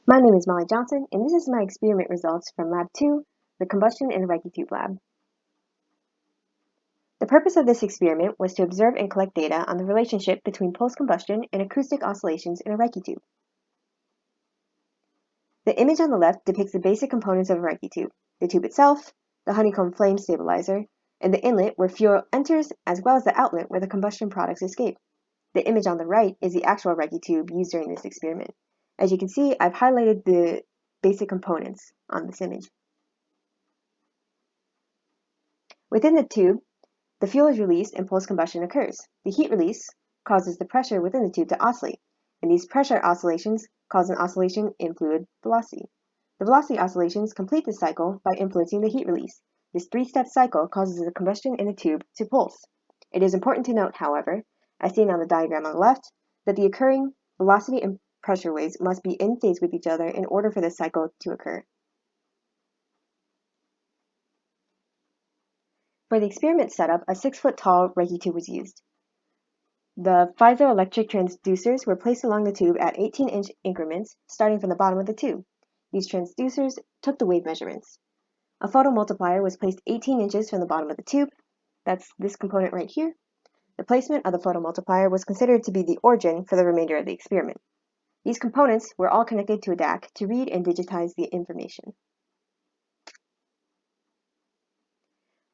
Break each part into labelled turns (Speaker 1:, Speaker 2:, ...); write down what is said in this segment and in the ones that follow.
Speaker 1: My name is Molly Johnson, and this is my experiment results from Lab 2, the Combustion in a Rijke Tube Lab. The purpose of this experiment was to observe and collect data on the relationship between pulse combustion and acoustic oscillations in a Rijke tube. The image on the left depicts the basic components of a Rijke tube, the tube itself, the honeycomb flame stabilizer, and the inlet where fuel enters, as well as the outlet where the combustion products escape. The image on the right is the actual Rijke tube used during this experiment. As you can see, I've highlighted the basic components on this image. Within the tube, the fuel is released and pulse combustion occurs. The heat release causes the pressure within the tube to oscillate, and these pressure oscillations cause an oscillation in fluid velocity. The velocity oscillations complete the cycle by influencing the heat release. This three-step cycle causes the combustion in the tube to pulse. It is important to note, however, as seen on the diagram on the left, that the occurring velocity and pressure waves must be in phase with each other in order for this cycle to occur. For the experiment setup, a 6-foot-tall Rijke tube was used. The piezoelectric transducers were placed along the tube at 18-inch increments, starting from the bottom of the tube. These transducers took the wave measurements. A photomultiplier was placed 18 inches from the bottom of the tube. That's this component right here. The placement of the photomultiplier was considered to be the origin for the remainder of the experiment. These components were all connected to a DAC to read and digitize the information.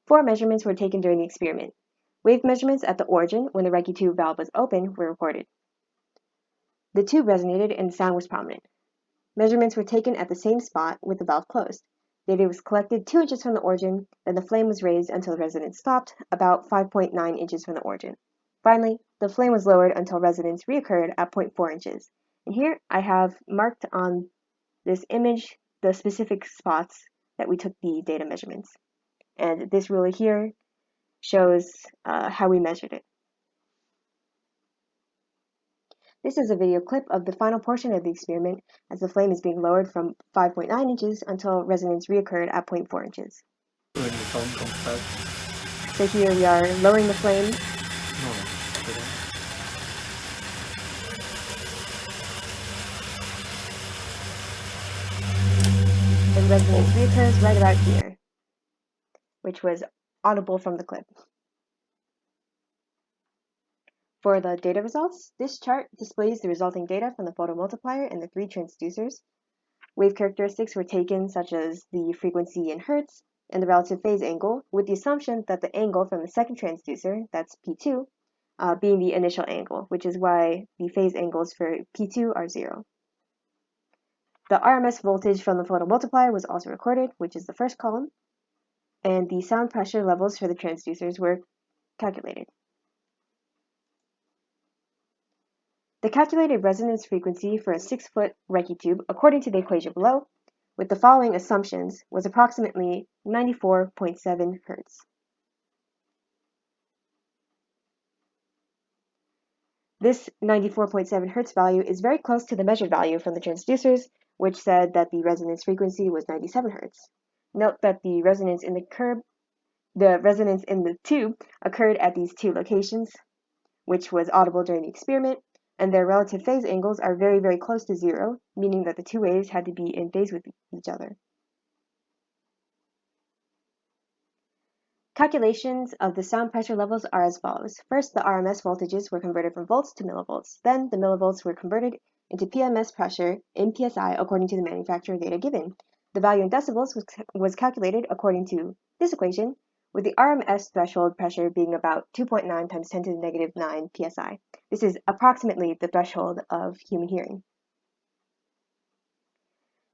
Speaker 1: 4 measurements were taken during the experiment. Wave measurements at the origin, when the Rijke tube valve was open, were recorded. The tube resonated and the sound was prominent. Measurements were taken at the same spot with the valve closed. Data was collected 2 inches from the origin, then the flame was raised until the resonance stopped, about 5.9 inches from the origin. Finally, the flame was lowered until resonance reoccurred at 0.4 inches. And here I have marked on this image the specific spots that we took the data measurements. And this ruler here shows how we measured it. This is a video clip of the final portion of the experiment as the flame is being lowered from 5.9 inches until resonance reoccurred at 0.4 inches.
Speaker 2: When the phone comes back.
Speaker 1: So here we are lowering the flame. And resonance reoccurs right about here, which was audible from the clip. For the data results, this chart displays the resulting data from the photomultiplier and the 3 transducers. Wave characteristics were taken, such as the frequency in hertz and the relative phase angle, with the assumption that the angle from the second transducer, that's P2, being the initial angle, which is why the phase angles for P2 are 0. The RMS voltage from the photomultiplier was also recorded, which is the first column, and the sound pressure levels for the transducers were calculated. The calculated resonance frequency for a 6-foot Rijke tube, according to the equation below, with the following assumptions, was approximately 94.7 Hz. This 94.7 Hz value is very close to the measured value from the transducers, which said that the resonance frequency was 97 Hz. Note that the resonance in the tube occurred at these 2 locations, which was audible during the experiment, and their relative phase angles are very, very close to 0, meaning that the 2 waves had to be in phase with each other. Calculations of the sound pressure levels are as follows. First, the RMS voltages were converted from volts to millivolts. Then, the millivolts were converted into PMS pressure in PSI according to the manufacturer data given. The value in decibels was calculated according to this equation, with the RMS threshold pressure being about 2.9 times 10 to the negative 9 PSI. This is approximately the threshold of human hearing.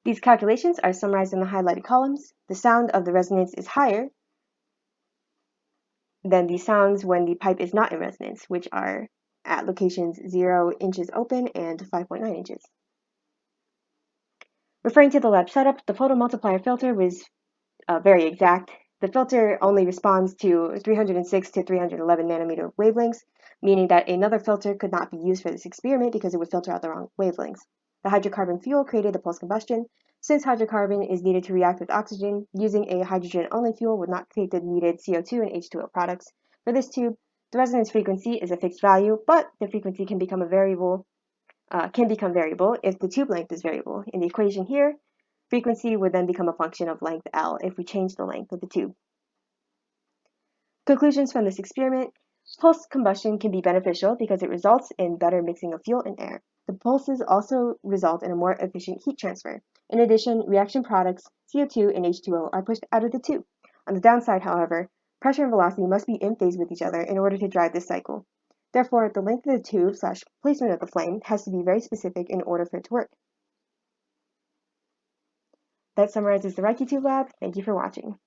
Speaker 1: These calculations are summarized in the highlighted columns. The sound of the resonance is higher than the sounds when the pipe is not in resonance, which are at locations 0 inches open and 5.9 inches. Referring to the lab setup, the photomultiplier filter was very exact. The filter only responds to 306 to 311 nanometer wavelengths, meaning that another filter could not be used for this experiment because it would filter out the wrong wavelengths. The hydrocarbon fuel created the pulse combustion. Since hydrocarbon is needed to react with oxygen, using a hydrogen-only fuel would not create the needed CO2 and H2O products. For this tube, the resonance frequency is a fixed value, but the frequency can become a variable can become variable if the tube length is variable. In the equation here, frequency would then become a function of length L if we change the length of the tube. Conclusions from this experiment: pulsed combustion can be beneficial because it results in better mixing of fuel and air. The pulses also result in a more efficient heat transfer. In addition, reaction products, CO2 and H2O, are pushed out of the tube. On the downside, however, pressure and velocity must be in phase with each other in order to drive this cycle. Therefore, the length of the tube / placement of the flame has to be very specific in order for it to work. That summarizes the Rijke tube lab. Thank you for watching.